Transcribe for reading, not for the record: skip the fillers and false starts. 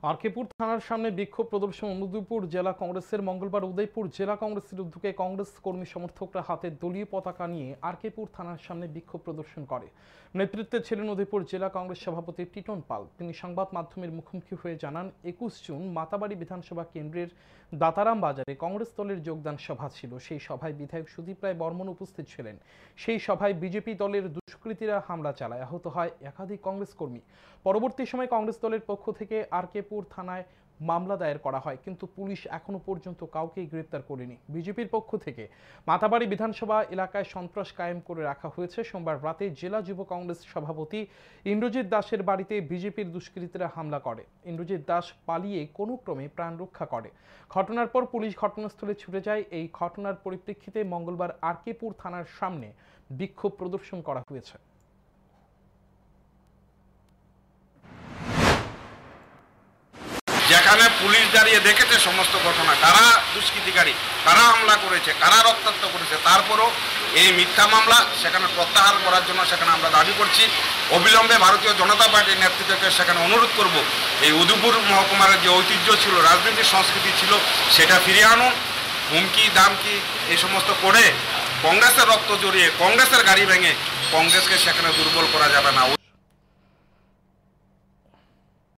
আরকেপুর থানার সামনে বিক্ষোভ প্রদর্শন উদয়পুর জেলা কংগ্রেসের। মঙ্গলবার উদয়পুর জেলা কংগ্রেসের উদ্যোগে কংগ্রেস কর্মী সমর্থকরা হাতে দলীয় পতাকা নিয়ে আরকেপুর থানার সামনে বিক্ষোভ প্রদর্শন করে। নেতৃত্বে ছিলেন উদয়পুর জেলা কংগ্রেস সভাপতি টিটন পাল। তিনি সংবাদ মাধ্যমের মুখোমুখি হয়ে জানান, 21 জুন মাতাবাড়ি বিধানসভা কেন্দ্রের দাতারাম বাজারে কংগ্রেস দলের যোগদান সভা ছিল। সেই সভায় বিধায়ক সুদীপ রায় বর্মন উপস্থিত ছিলেন। সেই সভায় বিজেপি দলের দুষ্কৃতীরা হামলা চালায়, আহত হয় একাধিক কংগ্রেস কর্মী। পরবর্তী সময় কংগ্রেস দলের পক্ষ থেকে আরকেপুর থানায় মামলা দায়ের করা হয়, কিন্তু পুলিশ এখনো পর্যন্ত কাউকেই গ্রেপ্তার করেনি। বিজেপির পক্ষ থেকে মাতাবাড়ি বিধানসভা এলাকায় সন্ত্রাস কায়েম করে রাখা হয়েছে। সোমবার রাতে জেলা যুব কংগ্রেস সভাপতি ইন্দ্রজিৎ দাসের বাড়িতে বিজেপির দুষ্কৃতীরা হামলা করে। ইন্দ্রজিৎ দাস পালিয়ে কোনো ক্রমে প্রাণ রক্ষা করে। ঘটনার পর পুলিশ ঘটনাস্থলে ছুটে যায়। এই ঘটনার পরিপ্রেক্ষিতে মঙ্গলবার আরকেপুর থানার সামনে বিক্ষোভ প্রদর্শন করা হয়েছে। যেখানে পুলিশ দাঁড়িয়ে দেখেছে সমস্ত ঘটনা, কারা দুষ্কৃতিকারী, কারা হামলা করেছে, কারা রক্তাক্ত করেছে, তারপরও এই মিথ্যা মামলা সেখানে প্রত্যাহার করার জন্য সেখানে আমরা দাবি করছি। অবিলম্বে ভারতীয় জনতা পার্টির নেতৃত্বকে সেখানে অনুরোধ করব, এই উদয়পুর মহকুমার যে ঐতিহ্য ছিল, রাজনৈতিক সংস্কৃতি ছিল, সেটা ফিরিয়ে আনুন। হুমকি দামকি এই সমস্ত করে কংগ্রেসের রক্ত জড়িয়ে, কংগ্রেসের গাড়ি ভেঙে কংগ্রেসকে সেখানে দুর্বল করা যাবে না।